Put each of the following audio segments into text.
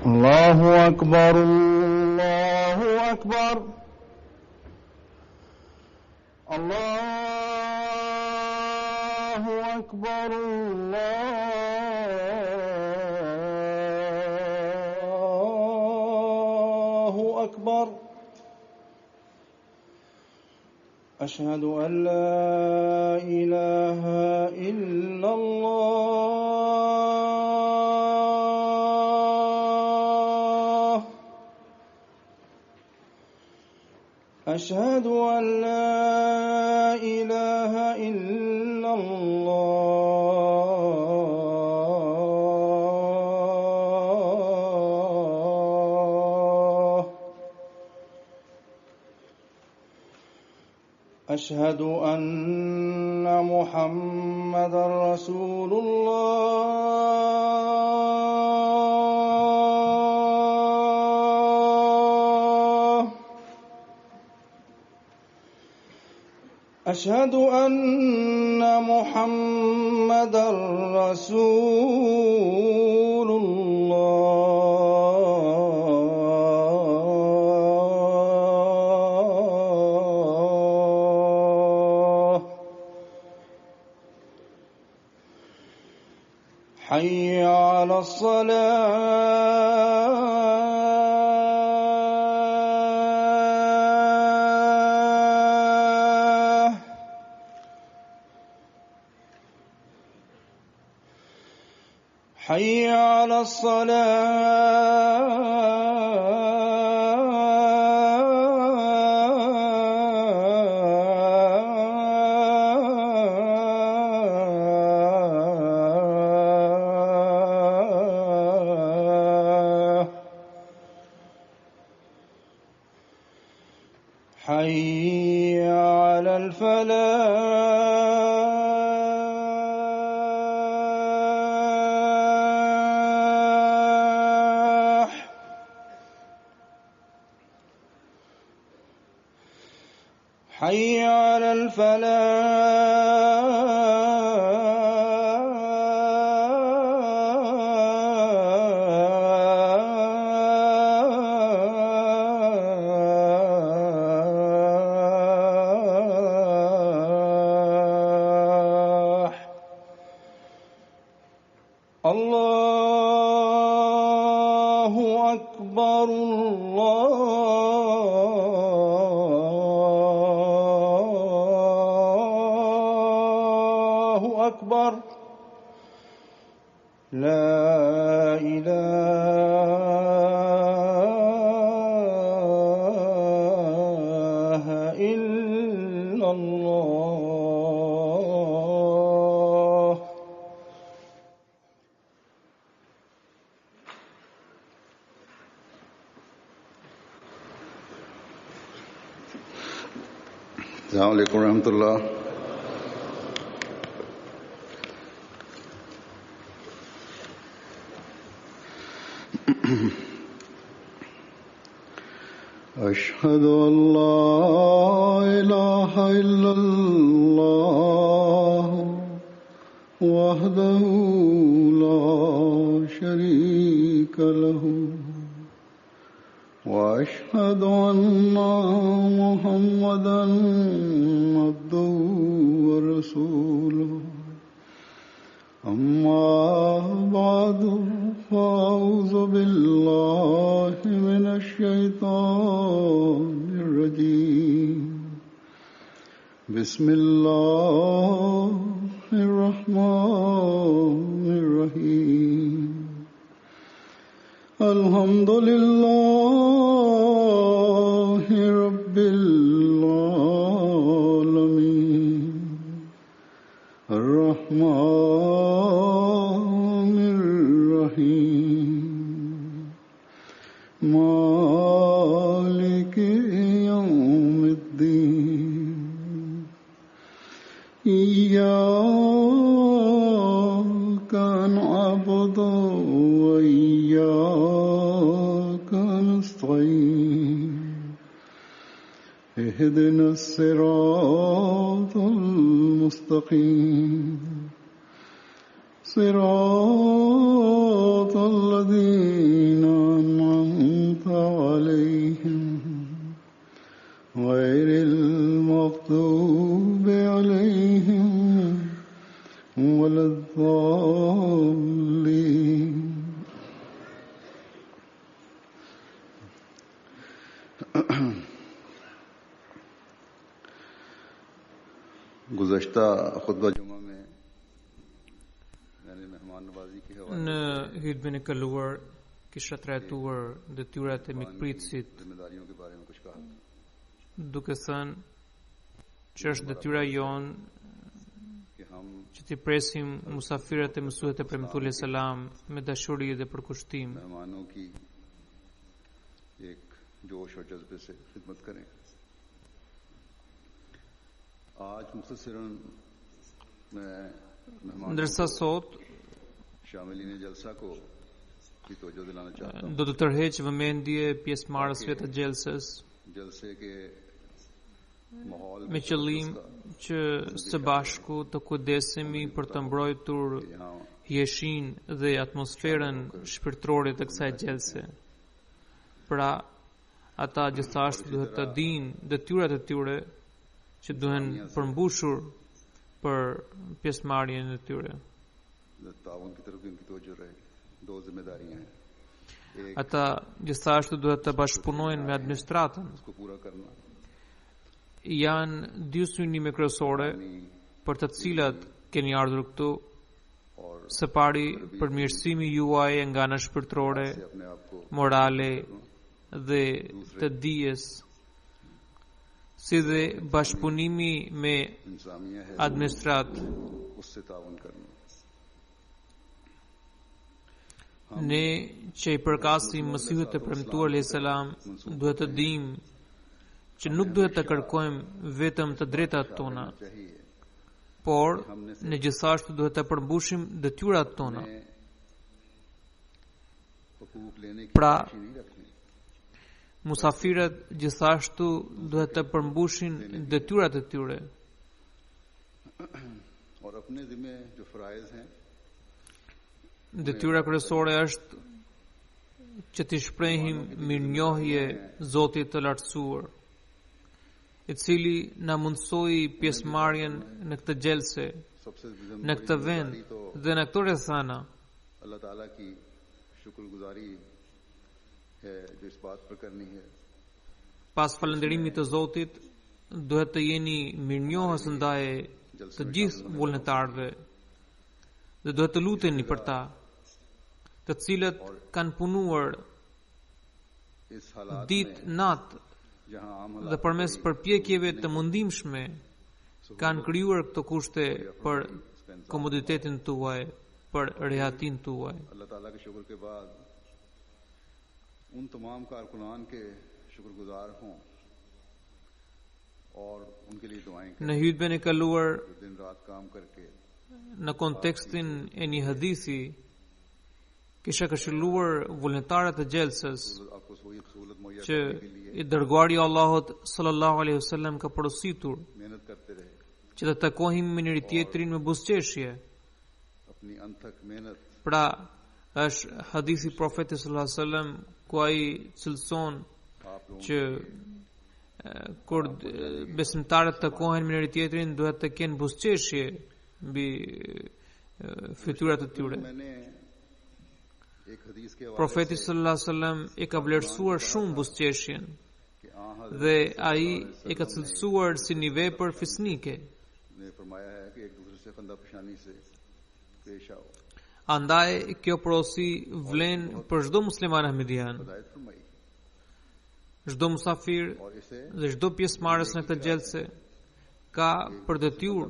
الله أكبر الله أكبر الله أكبر الله أكبر أشهد أن لا إله إلا الله أشهد أن لا إله إلا الله أشهد أن محمدًا رسول الله أشهد أن محمدًا رسول الله حي على الصلاة حي على الصلاة حي على الفلاح حي على الفلاح الله أكبر الله أكبر لا إله إلا الله السلام عليكم ورحمة الله. أشهد أن لا إله إلا الله وحده لا شريك له وأشهد أن محمدًا عبده ورسوله أما بعد فأعوذ بالله من الشيطان الرجيم بسم الله الرحمن الرحيم الحمد لله رب العالمين الرحمن الرحيم مالك يوم الدين إياك نعبد وإياك نستعين اهدنا الصراط المستقيم صراط الذين أنعمت عليهم غير المغضوب عليهم ولا الضالين. गुज़श्ता खुतबा जुमा में मैंने मेहमान नवाजी की हवाले Në hutbën e kaluar kisha trajtuar detyrat e mikpritësit, जिम्मेदारियों के बारे में कुछ कहा था. duke thënë që është detyra jonë कि हम që t'i presim musafirët e mësuesit e premtuar alayhis salam me dashuri dhe përkushtim, मेहमानों की एक जोश और जज्बे से खिदमत करें. आज मुख्तसरन मैं मेहमानों ndërsa sot शामिलीन जलसा को की तवज्जो दिलाना चाहता हूँ. do të tërheq vëmendje pjesëmarrësve të gjelsës जलसे के माहौल me qëllim që së bashku të kujdesemi për të mbrojtur यहाँ jeshin dhe atmosferën shpirtërore të kësaj gjelse. Pra, ata gjithashtu duhet të dinë detyrat e tyre që duhen përmbushur për pjesëmarrjen e tyre. ताउन की तरफ भी उनकी तवज्जो रहे. दो जिम्मेदारियां हैं. एक Ata gjithashtu duhet të bashkëpunojnë me administratën. उसको पूरा करना Janë dy synime kryesore për të cilat keni ardhur këtu. और Së pari, përmirësimi juaj nga ana shpirtërore, से अपने आप को morale dhe të dijes, si dhe bashkëpunimi me इंसानियत है administrat. उससे ताउन करना. Ne që i përkasim Mesihut e premtuar alayhis salam, duhet të dimë që nuk duhet të kërkojmë vetëm të drejtat tona, चाहिए por ne gjithashtu duhet të përmbushim detyrat tona. हुकूक लेने की Pra, खुशी नहीं रखनी. musafirët gjithashtu duhet të përmbushin detyrat e tyre. और अपने जिम्मे जो फराइज हैं Detyra kryesore është që t'i shprehim mirënjohje Zotit të lartësuar, i cili na mundsoi pjesëmarrjen në këtë gjelse, सबसे në këtë vend जिम्मेदारी तो dhe në këto rrethana. अल्लाह ताला की शुक्रगुजारी है जो इस बात पर करनी है. Pas falënderimit të Zotit, duhet të jeni mirënjohës ndaj të gjithë vullnetarëve dhe duhet të luteni për ta, të cilët kanë punuar इस हालात ditë में natë जहां आम dhe हालात përmes përpjekjeve të mundimshme kanë krijuar këto kushte për komoditetin tuaj, për rehatin tuaj. अल्लाह ताला के शुक्र के बाद उन तमाम कारकुनान के शुक्रगुजार हों और उनके लिए दुआएं करें Në hutben e kaluar जो दिन रात काम करके në kontekstin e një hadithi, kisha këshilluar vullnetarët e gjelsës आपको सहूलत मुहैया që करने के लिए i dërguari i Allahut sallallahu alaihi wasallam ka porositur मेहनत करते रहे. që të takohim me njëri tjetrin me buzëqeshje. अपनी अनथक मेहनत Pra, është hadithi profetit sallallahu alaihi wasallam ku ai cilëson आप लोगों që kur besimtarët takohen me njëri tjetrin duhet të kenë buzëqeshje mbi fytyrat e tyre. मैंने एक हदीस के हवाले Profeti sallallahu alaihi wasallam e ka vlerësuar shumë buzëqeshjen कि आ हज़रत dhe ai e ka cilësuar si një vepër fisnike. ने फरमाया है कि एक दूसरे से फंदा पेशानी से पेश आओ. Andaj kjo porosi vlen për çdo musliman ahmedian, हिदायत फरमाई çdo musafir और इसे dhe çdo pjesëmarrës në këtë gjelse ka për detyrë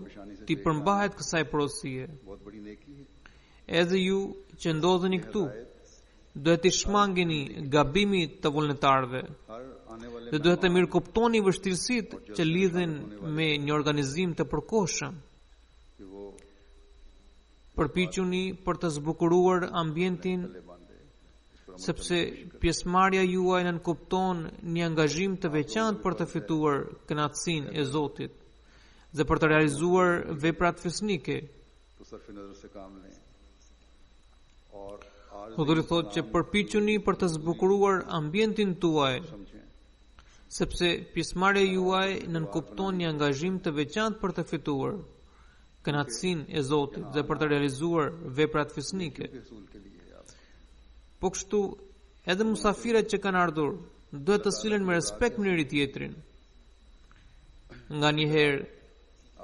t'i përmbahet kësaj porosie. बहुत बड़ी नेकी है. Edhe ju që ndodheni këtu, duhet të shmangeni gabimin të vullnetarëve हर आने वाले dhe duhet të mirë kuptoni vështirësitë që lidhen me një organizim të përkohshëm. कि वो Përpiquni për të zbukuruar ambientin, ले बांधे. sepse pjesëmarrja juaj nënkupton një angazhim të veçantë për të fituar kënaqësinë e Zotit dhe për të realizuar veprat fisnike. तो सरफ नजर से काम लें और Hudhuri thotë që përpiquni për të zbukuruar ambientin tuaj, समझें sepse pjesëmarrja juaj nënkupton një angazhim të veçantë për të fituar kënaqësinë e Zotit dhe për të realizuar veprat fisnike. के रसूल के लिए आप Po kështu, edhe musafirët që kanë ardhur duhet të sillen me respekt me njëri tjetrin. Nganjëherë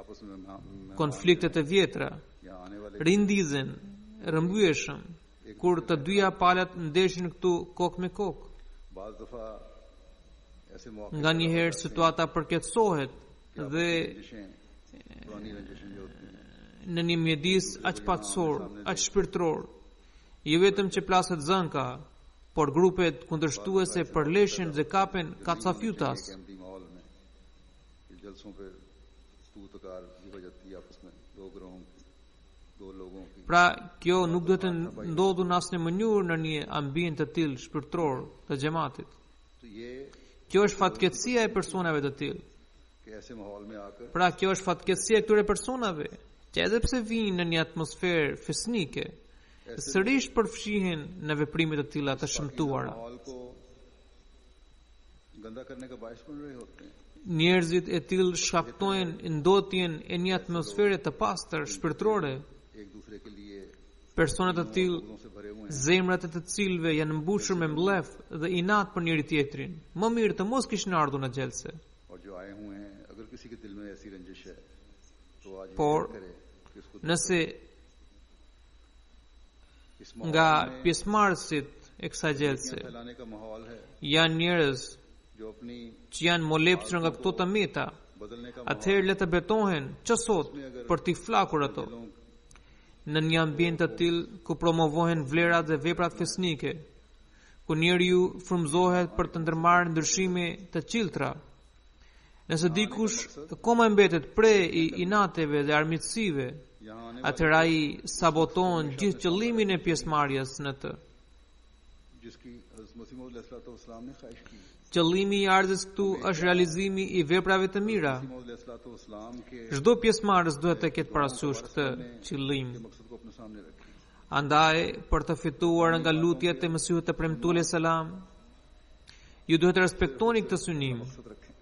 आपस में konfliktet e vjetra यहाँ आने वाले rindizen, rrëmbyeshëm, kur të dyja palët ndeshin këtu kokë me kokë. बाज दफा ऐसे मौके Nganjëherë situata përkeqësohet dhe रंजिशें पुरानी रंजिशें जो होती हैं në një mjedis aq patësor, aq shpirtëror, jo vetëm që plaset zënka, por grupet kundërshtuese përleshin dhe kapen kacafjutas. एक अहमदी माहौल में इस जलसों पे तू तकार की हो जाती है आपस में दो ग्रोहों की दो लोगों की Pra, kjo nuk duhet të ndodhur në asnjë mënyrë në një ambient të tillë shpirtëror të xhamatit. तो ये Kjo është fatkeqësia e personave të tillë. कि ऐसे माहौल में आकर Pra, kjo është fatkeqësia e këtyre personave, që edhe pse vinë në një atmosferë fisnike, sërish përfshihen në veprime të tilla të shëmtuara. माहौल को गंदा करने का बायस बन रहे होते हैं Njerëzit e tillë shkaktojnë ndotjen e një atmosfere të pastër shpirtërore. एक दूसरे के लिए Personat të tillë, लोगों से भरे हुए हैं zemrat e të cilëve janë mbushur me mblef dhe inat për njëri tjetrin. Më mirë të mos kishin ardhur në xhelse. और जो आए हुए हैं अगर किसी के दिल में ऐसी रंजिश है तो आज ये Por, तय करे कि इसको Nëse इस nga माहौल में pjesëmarrësit e kësaj xhelse फैलाने का माहौल है janë njerëz जो अपनी që janë molepsur nga këto të meta, बदलने का atëherë le të betohen që sot për t'i flakur ato. Në një ambient të tillë ku promovohen vlerat dhe veprat fisnike, ku njeriu frymëzohet për të ndërmarrë ndryshime të qiltra. Nëse dikush akoma mbetet pre i inateve dhe armiqësive, यहाँ आने atëherë ai saboton gjithë qëllimin e pjesëmarrjes në të. जिसकी हज़रत मसीह मौद अलैहिस्सलाम ने ख्वाहिश की Qëllimi i ardhës këtu është realizimi i veprave të mira. मौद अलैहिस्सलाम के Çdo pjesëmarrës duhet të ketë parasysh këtë qëllim. मकसद को अपने सामने रखें Andaj, për të fituar nga lutjet e Mesihut të premtuar selam, ju duhet të respektoni këtë synim. मकसद रखें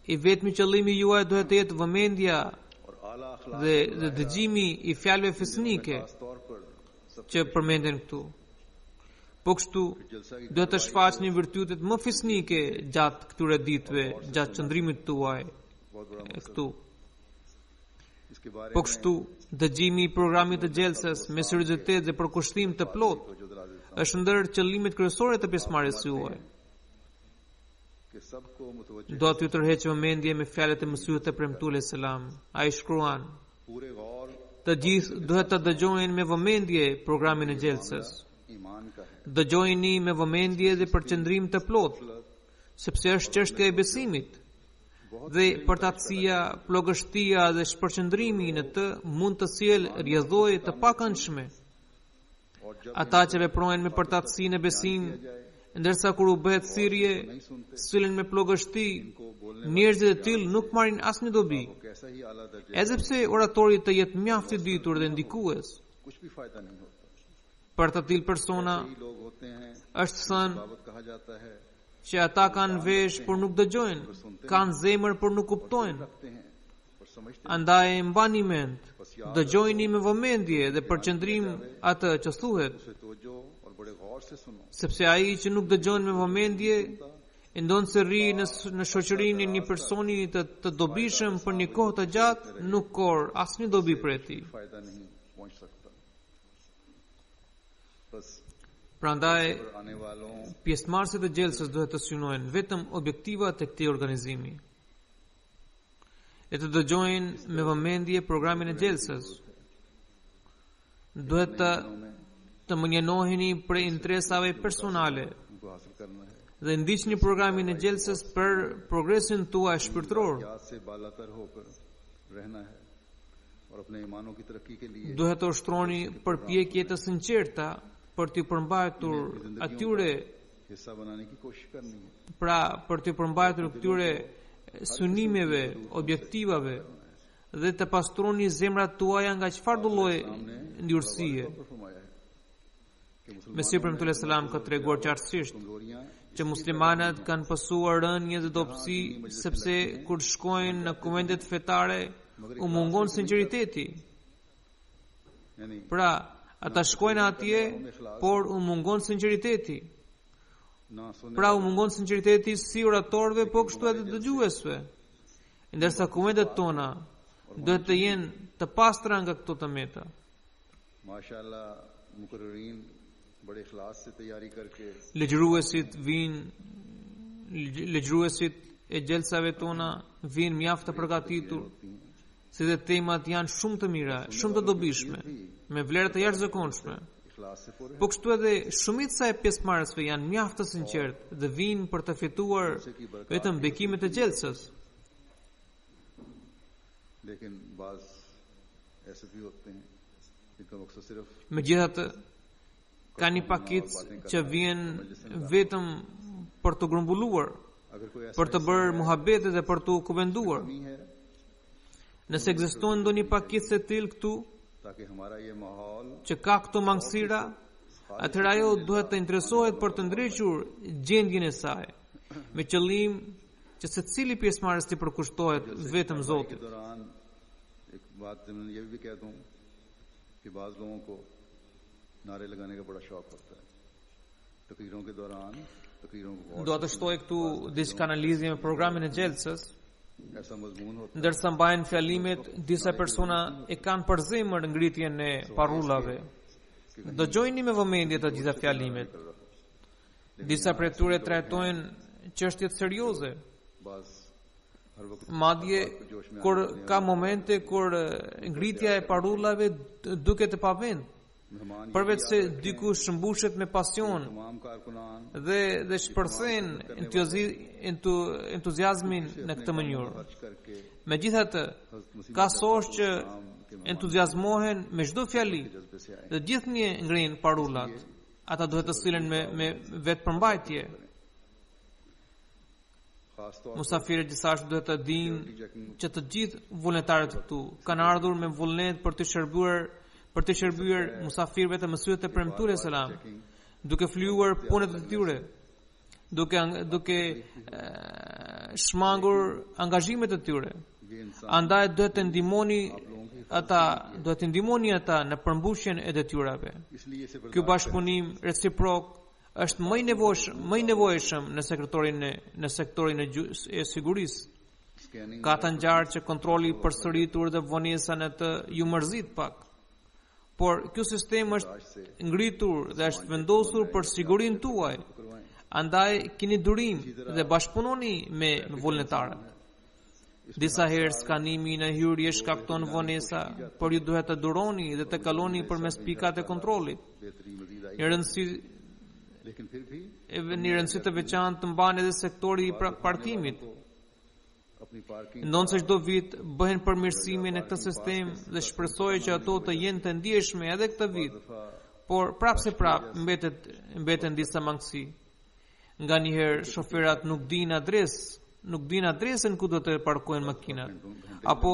I vetmi qëllimi juaj duhet të jetë vëmendja और आला अखलाक dhe dëgjimi i fjalëve fisnike खास तौर पर सब që përmenden këtu. Po kështu, जलसा की duhet të shfaqni virtytet më fisnike gjatë këtyre ditëve, gjatë qëndrimit tuaj बहुत बड़ा मकसद këtu. इसके बारे Po kështu, dëgjimi i programit të xhelses me seriozitet dhe përkushtim të plot में जो दराज është ndër qëllimet kryesore të pjesëmarrjes juaj. कि सबको मुतवज्जह Do t'ju tërheqë vëmendje me fjalët e Mesihut të premtuar selam. Ai shkruan: पूरे गौर Të gjithë duhet të dëgjojnë me vëmendje programin e xhelses. ईमान का है Dëgjojini me vëmendje dhe përqendrim të plot, sepse është çështja e besimit. Dhe përtatësia, plogështia dhe shpërqendrimi në të mund të sjellë rrjedhojë të pakëndshme. और जब Ata që veprojnë me përtatësi në besim, ndërsa kur u bëhet thirrje, sillen me plogështi, njerëzit e tillë nuk marrin asnjë dobi. कैसा ही आला दर्जे Edhe pse oratori të jetë mjaft i ditur dhe ndikues, कुछ भी फायदा नहीं होता për të tillë persona कई लोग होते हैं është thënë बाबत कहा जाता है që ata kanë vesh por nuk dëgjojnë, kanë zemër por nuk kuptojnë. रखते हैं और समझते Andaj mbani mend, dëgjojini me vëmendje dhe përqendrim atë që thuhet, हैं तवज्जो और बड़े गौर से सुनो sepse ai që nuk dëgjon me vëmendje ndon se rri në shoqërinë e një personi të dobishëm për një kohë të gjatë, nuk kor asnjë dobi për ti. फायदा नहीं पहुंच सकता बस Prandaj पर आने वालों pjesëmarrësit e xhelsës duhet të synojnë vetëm objektivat e këtij organizimi. E të dëgjojnë me vëmendje programin e xhelsës. Duhet të mënjenoheni për interesave personale उनको हासिल करना है dhe ndiqni programin e xhelsës për progresin tuaj shpirtëror. याद से बालातर होकर रहना है और अपने ईमानों की तरक्की के लिए Duhet të ushtroni përpjekje të sinqerta për t'i përmbajtur atyre, हिस्सा बनाने की कोशिश करनी है pra për t'i përmbajtur këtyre synimeve, objektivave dhe të pastroni zemrat tuaja nga çfarë do lloj ndjurësie. Mesihu premtues selam ka treguar qartësisht që muslimanët kanë pasur rënje dhe dobësi sepse kur shkojnë në komendet fetare u mungon sinqeriteti. Pra, ata shkojnë atje, por u mungon sinqeriteti. Pra, u mungon sinqeriteti si oratorëve, po kështu edhe dëgjuesve. Ndërsa komendet tona duhet të jenë të pastra nga këto tëmeta. माशाल्लाह मुकर्रिरीन बड़े इखलास से तैयारी करके Legjëruesit e gjelsave tona vinë mjaft të përgatitur, si dhe temat janë shumë të mira, shumë të dobishme, me vlerë të jashtëzakonshme. Po kështu edhe shumica e pjesëmarrësve janë mjaft të sinqertë dhe vinë për të fituar vetëm bekimet e gjelsës. लेकिन बाज ऐसे भी होते हैं जिनका मकसद सिर्फ Megjithatë, ka një pakic që vjen vetëm për të grumbulluar, अगर कोई ऐसा për të bërë muhabete dhe për të kuvenduar. नहीं है Nëse ekziston ndonjë pakic e tillë këtu ताकि हमारा ये माहौल që ka këto mangësira, atëherë ajo duhet të interesohet për të ndriçur gjendjen e saj, me qëllim që secili pjesëmarrës të përkushtohet vetëm के Zotit. दौरान एक बात ज़मीन ये भी कह दूं कि बाज लोगों को नारे लगाने का बड़ा शौक होता है तकरीरों के दौरान तकरीरों को Do të shtoj këtu diçka në lidhje me programin e gjelsës, ऐसा मजमून होता ndërsa mbajnë fjalimet, disa persona e kanë për zemër ngritjen e parrullave. Dëgjojini me vëmendje të gjitha fjalimet. Disa prej tyre trajtojnë çështjet serioze. है बाज हर वक्त Madje kur ka momente kur ngritja e parrullave duket e pavend, मेहमान përveç se dikush shëmbushet me pasion तमाम कारकुनान dhe shpërthen entuziazmin në këtë mënyrë. खर्च करके Megjithatë, ka sosh që entuziazmohen me çdo fjali जज्बे से आए dhe gjithnjë ngrin parullat. Ata duhet të sillen me vetë përmbajtje. खास तौर Musafirët gjithashtu duhet të dinë që të gjithë vullnetarët këtu kanë ardhur me vullnet për të shërbyer musafirëve të Mesihut të premtuar selam, duke fluar punët e tyre, duke shmangur angazhimet e tyre. ये इंसान Andaj duhet të ndihmoni ata në përmbushjen e detyrave. इसलिए इसे Ky bashkëpunim reciprok është më i nevojshëm në sektorin e sigurisë. Scanning Ka të ngjarë që kontrolli i përsëritur dhe vonesa në të ju mërzit pak. Por ky sistem është ngritur dhe është vendosur për sigurinë tuaj. Andaj keni durim dhe bashkëpunoni me vullnetarët. Disa herë skanimi në hyrje shkakton vonesa, por ju duhet të duroni dhe të kaloni përmes pikave të kontrollit. बेहतरी मजीद आई Në rëndësi लेकिन फिर भी në rëndësi të veçantë të mban edhe sektori i parkimit. अपनी parking Ndonë se çdo vit bëhen përmirësime në këtë sistem dhe shpresoj që ato të jenë të ndjeshme edhe këtë vit, por prapse mbeten disa mangësi. Nganjëherë shoferat nuk dinë adresën ku do të parkojnë makinat, apo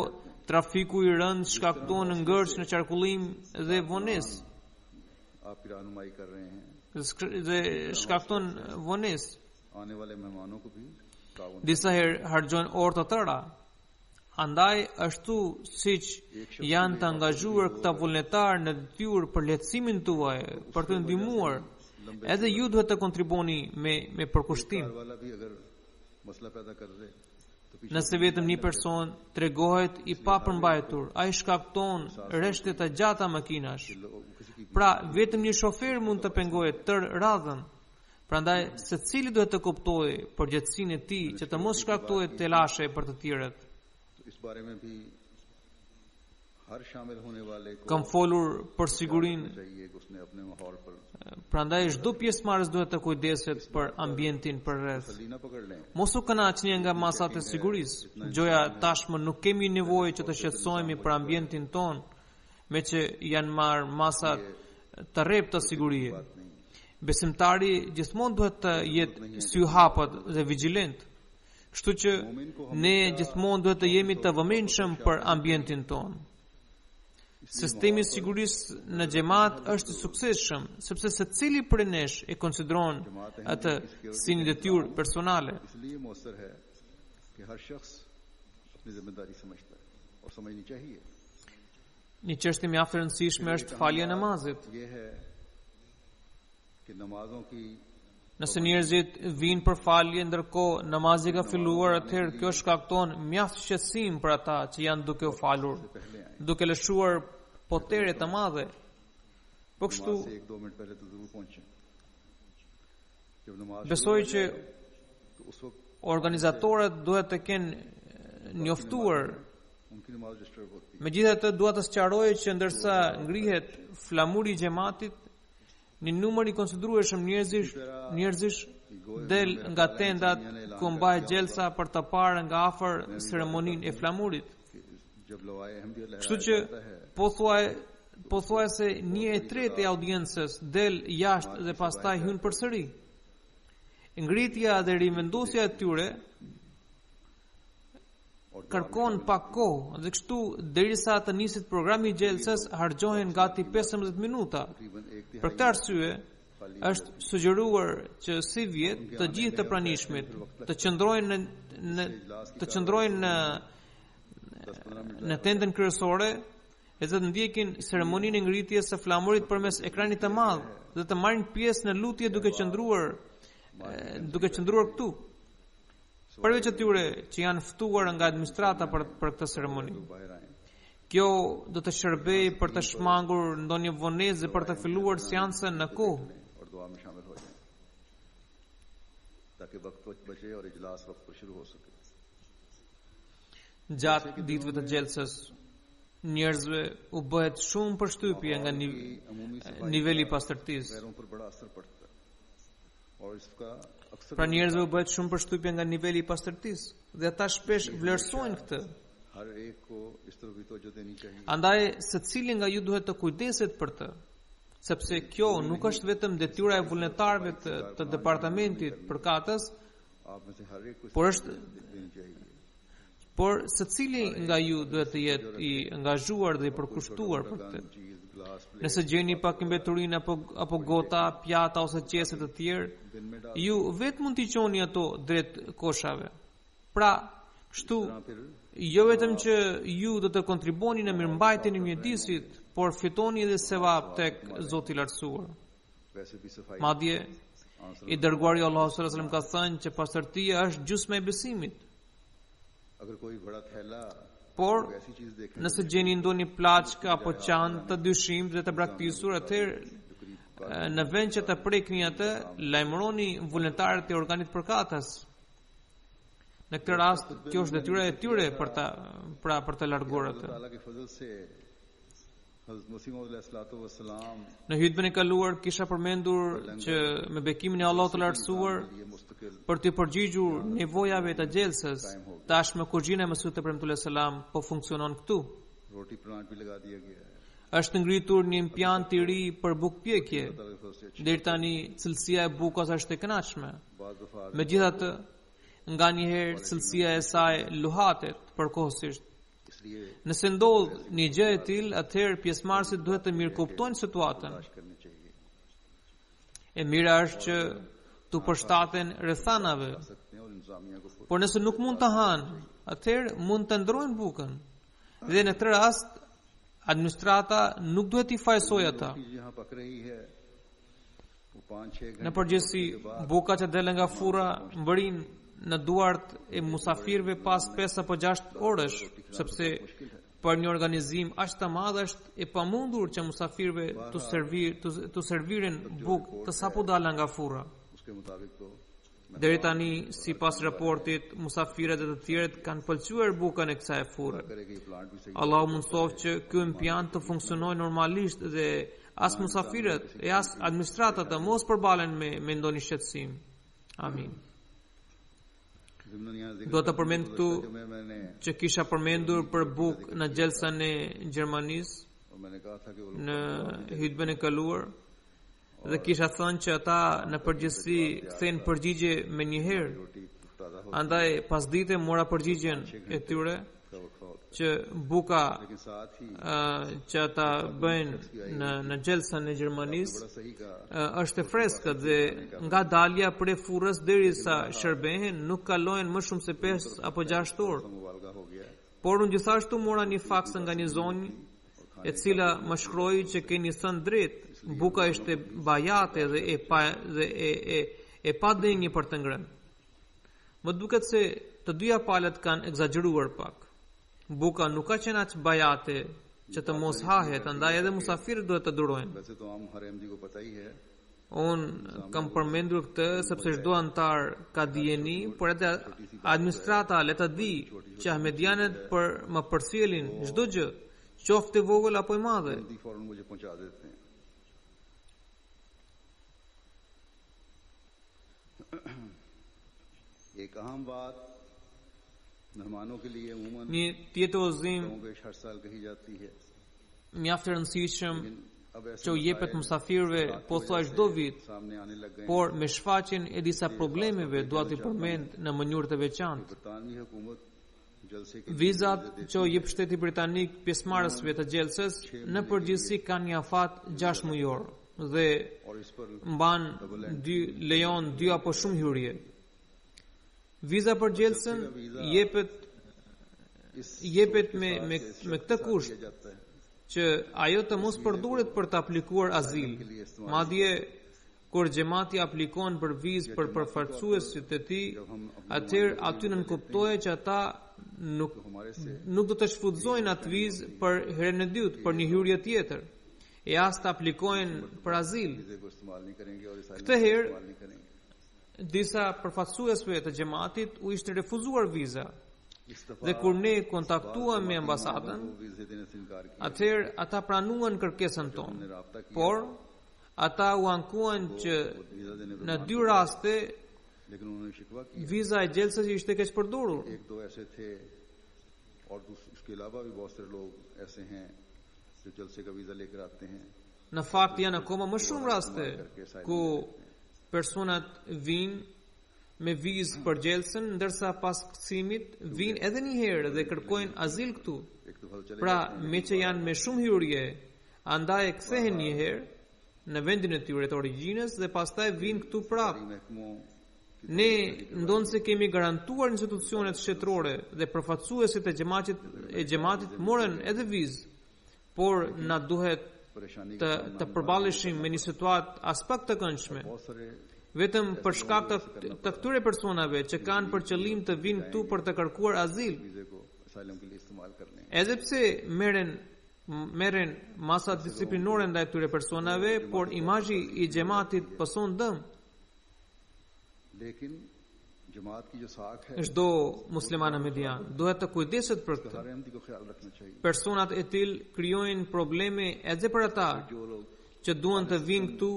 trafiku i rënd shkakton ngërç në qarkullim dhe vonesë. आपकी रहनुमाई कर रहे हैं Dhe shkakton vonesë. आने वाले मेहमानों को भी ताउन Disa herë harxojnë orë të tëra. Andaj ashtu siç janë të angazhuar këta vullnetarë në detyrë për lehtësimin tuaj, për të ndihmuar, edhe ju duhet të kontribuoni me përkushtim. वाला भी अगर मसला पैदा कर दे तो पीछे Nëse vetëm një person tregohet i papërmbajtur, ai shkakton rreshte të gjata makinash. किसी की Pra, vetëm një shofer mund të pengojë tër radhën. Prandaj secili duhet të kuptojë përgjegjësinë e tij që të mos shkaktojë telashe për të tjerët. तो इस बारे में भी हर शामिल होने वाले को Kam folur për sigurinë, चाहिए कि उसने अपने माहौल पर prandaj çdo pjesëmarrës duhet të kujdeset për ambientin përreth. ली न पकड़ लें Mos u kënaqni nga masat e sigurisë. Gjoja tashmë nuk kemi nevojë që të shqetësohemi për ambientin ton, me që janë marrë masat të rreptë të sigurie. Besimtari gjithmonë duhet të jetë sy hapët dhe vigjilent. Kështu që ne gjithmonë duhet të jemi të vëmendshëm për ambientin ton. Sistemi i sigurisë në xhamat është i suksesshëm sepse secili prej nesh e konsideron atë si një detyrë personale. इसलिए मौसर है कि हर शख्स अपनी जिम्मेदारी समझता है और समझनी चाहिए. Një çështje mjaft e rëndësishme është falja e namazit. ये है कि नमाजों की Nëse njerëzit vinë për falje ndërkohë namazi ka filluar, atëherë kjo shkakton mjaft shqetësim për ata që janë duke u falur, duke lëshuar potere të madhe. Po kështu नमाज से 1-2 मिनट पहले तो जरूर पहुंचे. जब नमाज besoj që तो उस वक्त organizatorët duhet të kenë njoftuar. उनकी नमाज डिस्टर्ब होती है. Megjithatë dua të sqaroj që ndërsa ngrihet flamuri i xhamatit, një numër i konsiderueshëm njerëzish del nga tendat ku mbahet gjelsa për të parë nga afër ceremoninë e flamurit. जब लवाए अहमदिया Kështu लहराया që जाता है pothuajse 1/3 e audiencës del jashtë dhe pastaj hyn përsëri. Ngritja dhe rivendosja e tyre kërkon pak kohë dhe kështu derisa të niset programi i gjelsës harxhohen gati 15 minuta. तकरीबन 1/3 Për këtë arsye është sugjeruar që si vjet të gjithë të pranishmit të qëndrojnë në tendën kryesore e të ndjekin ceremoninë e ngritjes së flamurit përmes ekranit të madh dhe të marrin pjesë në lutje duke qëndruar këtu. Përveç atyre që janë ftuar nga administrata për këtë ceremoni. बाहर आए Kjo do të shërbej për të shmangur ndonjë vonesë dhe për të filluar seancën në kohë. और दुआ में शामिल हो जाएं ताकि वक्त बचे और इजलास वक्त पर शुरू हो सके. Gjatë ditëve të gjelsës, njerëzve u bëhet shumë përshtypje nga niveli i pastërtisë. पैरों पर बड़ा असर पड़ता है और इसका अक्सर Pra njerëzve u bëhet shumë përshtypje nga niveli i pastërtisë dhe ata shpesh vlerësojnë këtë. हर एक को इस तरह भी तवज्जो देनी चाहिए. Andaj secili nga ju duhet të kujdeset për të, sepse kjo nuk është vetëm detyra e vullnetarëve të departamentit përkatës, आप में से हर एक को इस por तरह është देनी चाहिए. por secili nga ju duhet të jetë i angazhuar dhe i përkushtuar për këtë. चीज गिलास plate Nëse gjeni pak mbeturinë apo gota, pjata ose qese të tjerë, दिन में डाल ju vetë mund t'i çoni ato drejt koshave. Pra, kështu फिर jo vetëm që ju do të kontribuoni në mirëmbajtjen e mjedisit, por fitoni edhe sevap tek Zoti i Lartësuar. वैसे भी सफाई Madje i dërguari Allahu sallallahu alaihi wasallam ka thënë që pastërtia është gjysma e besimit. अगर कोई बड़ा थैला Por ऐसी चीज देखे nëse gjeni ndonjë plaçkë apo çantë të dyshimit dhe të braktisur, atëherë në vend që të prekni atë, lajmëroni vullnetarët e organit përkatës. Në këtë rast, kjo është detyra e tyre për të larguar atë. ताला के फजल से हज़रत मसीह मौद अलैहिस्सलाम Në hutbën e kaluar kisha përmendur që me bekimin e Allahut të Lartësuar ये मुस्तकिल për të përgjigjur nevojave të gjelsës, tashmë kuzhina e Mesihut te premtuar selam po funksionon këtu. रोटी प्लांट भी लगा दिया गया है. Është ngritur një impjant i ri për bukpjekje. ताला के फजल से अच्छी Deri tani cilësia e bukës është e kënaqshme. बात दफा Megjithatë, nganjëherë cilësia e saj luhatet përkohësisht. इसलिए Nëse ndodh një gjë e tillë, atëherë pjesëmarrësit duhet të mirë kuptojnë situatën. करनी चाहिए. E mira është që tu përshtaten rrethanave. सकते हैं और इंतजामिया को Por nëse nuk mund të hanë, atëherë mund të ndrojnë bukën. Dhe në këtë rast, administrata nuk duhet t'i fajsojë ata. रोटी जहाँ पक रही है वो 5-6 Në घंटे përgjithësi, buka që del nga furra mbërin në duart e musafirëve pas 5 apo 6 orësh, sepse për një organizim aq të madh është e pamundur që musafirëve të servirin bukë të sapo dalë nga furra. उसके मुताबिक तो Deri tani, sipas raportit, musafirët e të tjerët kanë pëlqyer bukën e kësaj furre. करेगा ये प्लांट भी सही Allahu mundsoft që ky impjant të funksionojë normalisht dhe as musafirët e as administrata të mos përbalen me ndonjë shqetësim. Amin. ज़िम्नन यहाँ जिक्र Do të përmend këtu जो मैंने që kisha përmendur për bukë në gjelsën e Gjermanisë और मैंने कहा था कि वो në hutbën e kaluar dhe kisha thënë që ata në përgjithësi kthejnë përgjigje me njëherë. रोटी ताज़ा हो Andaj pasdite mora përgjigjen e tyre का वक्फा होता që buka है लेकिन साथ ही që ata bëjnë në gjelsan e Gjermanisë बड़ा सही कहा është e freskët dhe nga dalja prej furrës derisa shërbehen nuk kalojnë më shumë se 5 apo 6 orë. मुबालगा हो गया है Por unë gjithashtu mora një faks nga një zonjë e cila më shkroi që keni thënë drejt, buka ishte bajate dhe e pa denjë për të ngrënë. Më duket se të dyja palët kanë egzageruar pak. Buka nuk ka qenë aq bajate që të mos hahet, andaj edhe musafirët duhet të durojnë. वैसे तो आम हर अहमदी को पता ही है Unë kam përmendur këtë sepse çdo antar ka dijeni, por edhe administrata le të di që ahmedianët më përcjellin çdo gjë, qoftë e vogël apo e madhe. Ahmadi फौरन मुझे पहुंचा देते हैं एक अहम बात मेहमानों के लिए अमूमन Një tjetër udhëzim कमोबेश हर साल कही जाती है mjaft i rëndësishëm अब ऐसे që u jepet musafirëve pothuaj çdo vit, सामने आने लग गए por me shfaqjen e disa problemeve dua t'i përmend në mënyrë të veçantë. बरतानवी हुकूमत जलसे के Vizat që u jep shteti britanik pjesëmarrësve të gjelsës në përgjithësi kanë një afat 6 mujor dhe और इस पर mban lejon 2 apo shumë hyrje. Viza për gjelsën jepet me këtë kusht जाता है që ajo të mos përdoret për të aplikuar azil. Madje kur xhamati aplikon për vizë për përfaqësuesit e tij, atëherë aty nën kuptohet që ata nuk do të shfutzojnë atë vizë për herën e dytë për një hyrje tjetër. E as të aplikojnë për azil. वीजे को इस्तेमाल नहीं करेंगे और इस Këtë herë इस्तेमाल नहीं करेंगे disa përfaqësuesve të xhamatit u ishte refuzuar viza. इस दफा Dhe kur ne kontaktuam me ambasadën, वो वीजे देने से इनकार किया atëherë ata pranuan kërkesën tonë. हमने राब्ता किया Por ata u ankuan që visa देने पे në 2 raste लेकिन उन्होंने शिकवा किया viza e gjelsës ishte keq përdorur. एक दो ऐसे थे और उसके अलावा भी बहुत सारे लोग ऐसे हैं जो जलसे का वीजा लेकर आते हैं Në fakt janë akoma më shumë raste ku personat vinë me vizë për gjelsën, ndërsa pas kthimit vinë edhe një herë dhe kërkojnë azil këtu. एक दफा तो चले Pra, me që janë me shumë hyrje, andaj e kthehen një herë në vendin e tyre të origjinës dhe pastaj vinë këtu prapë. महकमों Ne ndonë se kemi garantuar institucionet shtetërore dhe përfaqësuesit e xhamatit morën edhe vizë, por na duhet परेशानी të përballeshim me një situatë as pak të këndshme. बहुत सारे Vetëm për shkak të këtyre personave që kanë për qëllim të vinë këtu për të kërkuar azil, वीजे को असाइलम के लिए इस्तेमाल कर लें edhe pse merren masa disiplinore ndaj këtyre personave, por imazhi i xhamatit pëson dëm. लेकिन जमात की जो साख है Çdo musliman ahmedian duhet të kujdeset për këtë. हर अहमदी को ख्याल रखना चाहिए Personat e tillë krijojnë probleme edhe për ata जो लोग që duan të vinë këtu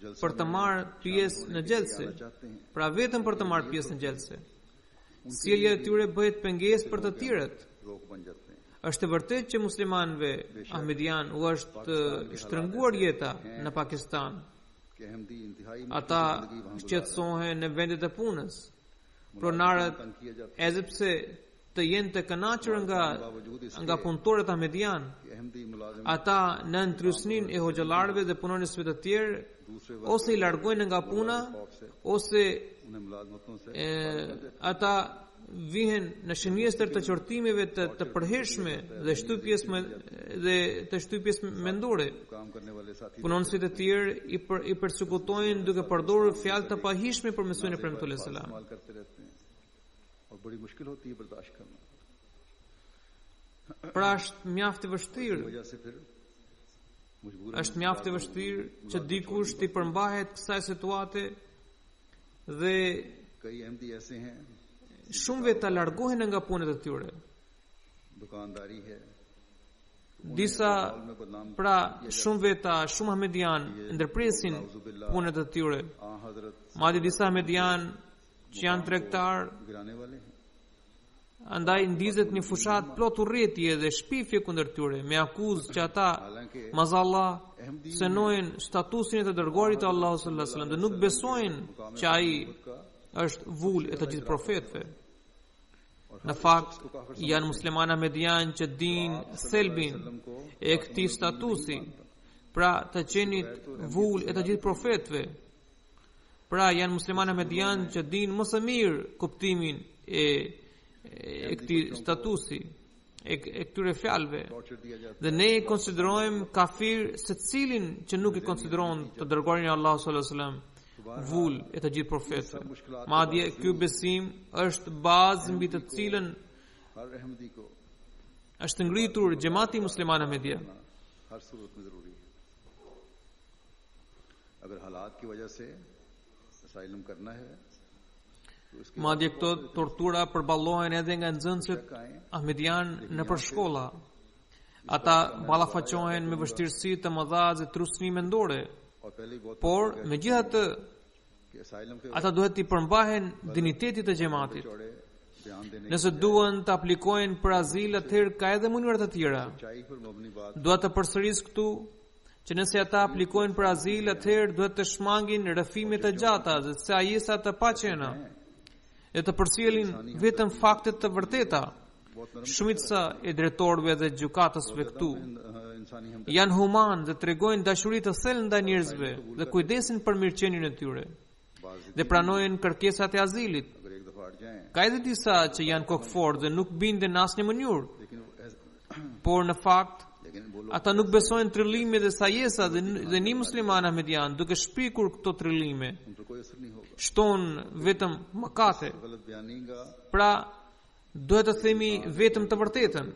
जलसा për të marrë pjesë në gjelse, चाहते हैं pra vetëm për të marrë pjesë në gjelse. Sjellja e tyre bëhet pengesë për të tjerët. रोक बन जाते हैं Është e vërtetë që muslimanëve ahmedian u është shtrënguar jeta në Pakistan. कि अहमदी इंतहाई Ata shqetësohen në vendet e punës. Pronarët तंग किया जाता edhe pse të jenë të kënaqur nga punëtorët ahmedian, है कि अहमदी मुलाजिम ata në ndrysnin e hoxhallarëve dhe punonjësve të tjerë ose i largojnë nga puna ose उन्हें मुलाजमतों से ata vihen në shënjestër të qortimeve të përhershme dhe shtypjes mendore. काम करने वाले साथी Punonësit e tjerë i përsekutojnë duke përdorur fjalë të pahishme për mesuesin e Premtullah sallallahu alaihi wasallam. इस्तेमाल करते रहते हैं और बड़ी मुश्किल होती है बर्दाश्त करना Pra është mjaft e vështirë. वजह से फिर मजबूर Është mjaft e vështirë që dikush të përmbahet kësaj situate dhe कई अहमदी ऐसे हैं shumëve të largohen nga punët e tyre. दुकानदारी है Disa pra shumëve shumë ahmedian ndërpresin punët e tyre. आ हजरत Madje disa ahmedian që janë tregtar, गिराने वाले हैं andaj ndizet një fushat plot urrëtie dhe shpifje kundër tyre, me akuzë që ata mazallah synojnë statusin e të dërguarit të Allahut sallallahu alaihi wasallam dhe nuk besojnë që ai është vull e të gjithë profetëve. Në fakt, janë musliman ahmedian që din thelbin e këtij statusi, pra të qenit vull e të gjithë profetëve. Pra janë musliman ahmedian që din më së mirë kuptimin e këtij statusi, e këtyre fjalëve. Dhe ne e konsiderojmë kafir secilin që nuk e konsideron të dërguarin e Allahut sallallahu alaihi wasallam vull e të gjithë profetëve. Madje ky besim është bazë mbi të cilën është ngritur xhamati musliman ahmedia. Madje këto tortura përballohen edhe nga nxënësit ahmedian nëpër shkolla. Ata ballafaqohen me vështirësi të mëdha dhe trusni mendore. Por megjithatë, ata duhet të përmbahen dinitetit të xhamatit. Nëse duan të aplikojnë për azil, atëherë ka edhe mënyra të tjera. Dua të përsëris këtu që nëse ata aplikojnë për azil, atëherë duhet të shmangin rrëfime të gjata dhe sejesa të paqena dhe të përcjellin vetëm faktet të vërteta. Shumica e drejtorëve dhe gjykatësve këtu janë human dhe tregojnë dashuri të thellë ndaj njerëzve dhe kujdesin për mirëqenien e tyre dhe pranojnë kërkesat e azilit. Ka edhe disa që janë kokëforë dhe nuk binden në asnjë mënyrë, por në fakt ata nuk besojnë trillime dhe sajesa dhe një musliman ahmedian duke shpikur këto trillime shton vetëm mëkate. Pra duhet të themi vetëm të vërtetën,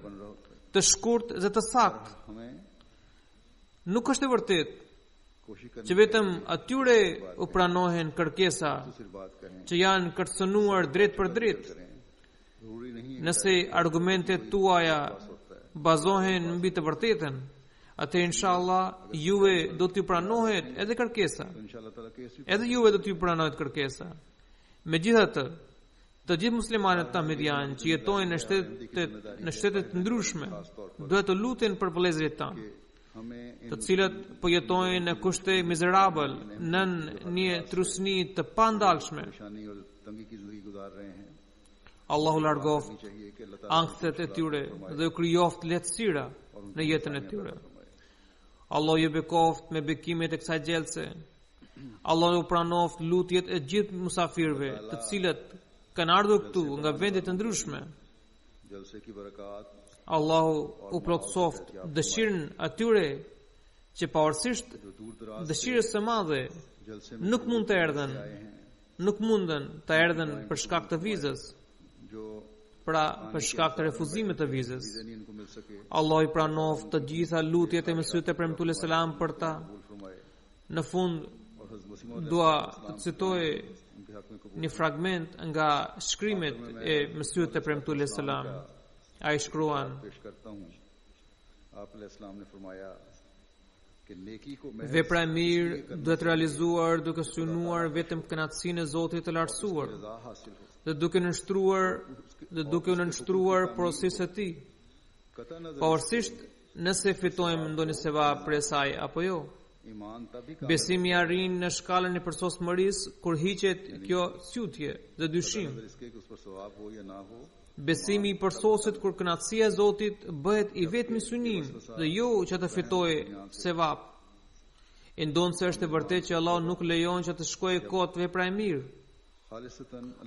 të shkurt dhe të saktë. Nuk është e vërtetë që vetëm atyre u pranohen kërkesa që janë kërcënuar drejt për drejt. Nëse argumentet tuaja bazohen mbi të vërtetën, atëherë inshallah juve do t'ju pranohet edhe kërkesa. Edhe juve do t'ju pranohet kërkesa. Megjithatë, të gjithë muslimanët ahmedian që jetojnë në shtete të ndryshme duhet të luten për vëllezërit tanë, të cilët po jetojnë në kushte mizerabël në një trusni të pandalshme. Allahu largoft ankthjet e tyre dhe u krijoft lehtësira në jetën e tyre. Allahu ju bekoft me bekimet e kësaj gjelse. Allahu pranoft lutjet e gjithë musafirëve, të cilët kanë ardhur këtu nga vende të ndryshme. Allahu u plotësoft dëshirën atyre që pavarësisht dëshirës së madhe nuk mundën të erdhen për shkak të vizës, pra për shkak të refuzimit të vizës. Allahu i pranoft të gjitha lutjet e Mesihut e premtuar selam për ta. Në fund dua të citoj një fragment nga shkrimet e Mesihut e premtuar selam. Ai shkruan: vepra e mirë duhet realizuar duke synuar vetëm kënaqësinë e Zotit të lartësuar dhe duke nënshtruar porositë e Tij, pavarësisht nëse fitojmë ndonjë sevap për saj apo jo. Besimi arrin në shkallën e përsosmërisë kur hiqet kjo sytje dhe dyshim. Besimi i përsoset kur kënaqësia e Zotit bëhet i vetmi synim dhe jo që të fitojë sevap. E ndonë se është e vërtetë që Allah nuk lejon që të shkojë kot vepra e mirë.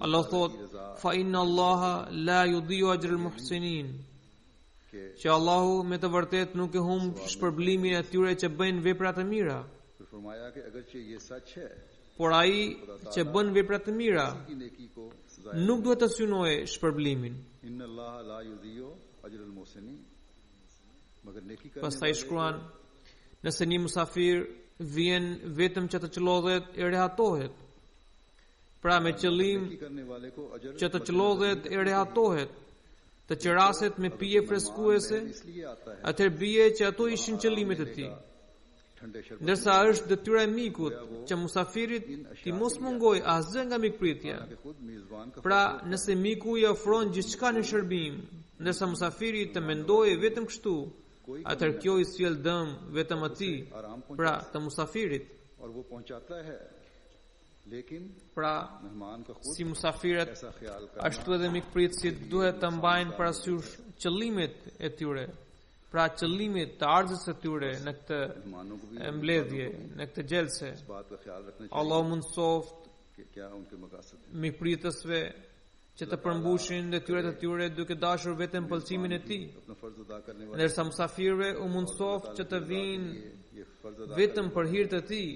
Allah thot: fa inna Allaha la yudhi'u ajra al-muhsinin. Që Allahu me të vërtetë nuk e humb shpërblimin e atyre që bëjnë vepra të mira. Por ai që bën vepra të mira nuk duhet të synojë shpërblimin. Pastaj shkruan: nëse një musafir vjen vetëm që të çllodhet, e rehatohet. Pra me qëllim që të çllodhet, e rehatohet, të qeraset me pije freskuese, atëherë bie që ato ishin qëllimet e tij. Ndërsa është detyra e mikut që musafirit ti mos mungoj asgjë nga mikpritja. Pra nëse miku i ofron gjithçka në shërbim, ndërsa musafiri të mendojë vetëm kështu, atëherë kjo i sjell dëm vetëm atij, pra të musafirit. लेकिन Pra, मेहमान का खुद si musafirët, ऐसा ख्याल करना ashtu edhe mikpritësit duhet të mbajnë parasysh qëllimet e tyre. Pra qëllimit të ardhës së tyre në këtë मेहमानों को भी mbledhje, në këtë gjelse. इस बात का ख्याल रखना Allah चाहिए mundsoft कि क्या उनके मकासद हैं। mikpritësve që të përmbushin detyrat e tyre duke dashur vetëm pëlqimin e tij. अपना फर्ज अदा करने वाले Ndërsa musafirëve u mundsoft që të vinë ये फर्ज अदा vetëm për hir të tij,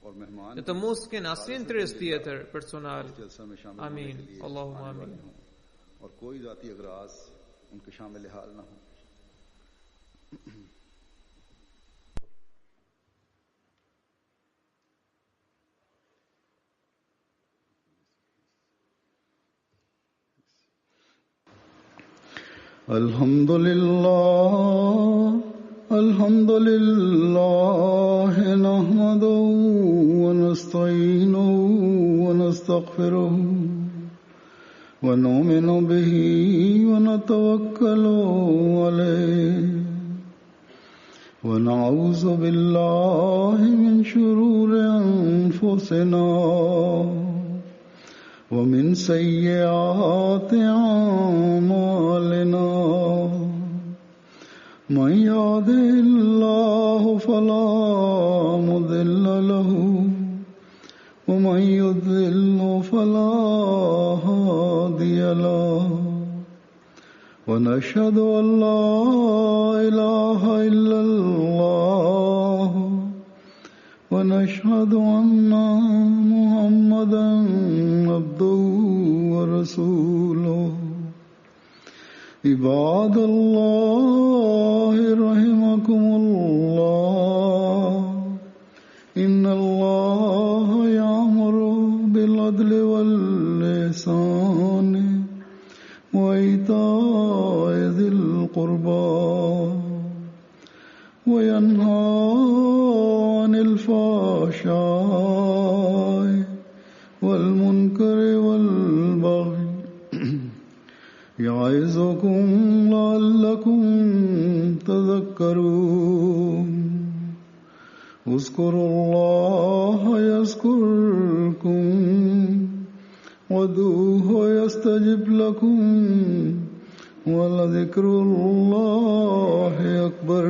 और मेहमान dhe të mos kenë asnjë interes tjetër personal. जलसा में शामिल Amin. होने के लिए Allahumma आने वाले amin. हों और कोई जाती अगराज उनके शामिल हाल ना हो। الحمد لله نحمده ونستعينه ونستغفره ونؤمن به ونتوكل عليه ونعوذ بالله من شرور أنفسنا ومن سيئات أعمالنا من يهده الله فلا مضل له ومن يضلل فلا هادي له ونشهد أن لا إله إلا الله ونشهد أن محمدا عبده ورسوله عباد الله رحمكم الله إن الله يأمر بالعدل والإحسان وإيتاء ذي القربى وينهى عن الفحشاء والمنكر والبغي يعظكم لعلكم تذكرون اذكروا الله يذكركم وادعوه يستجب لكم ولذكر الله أكبر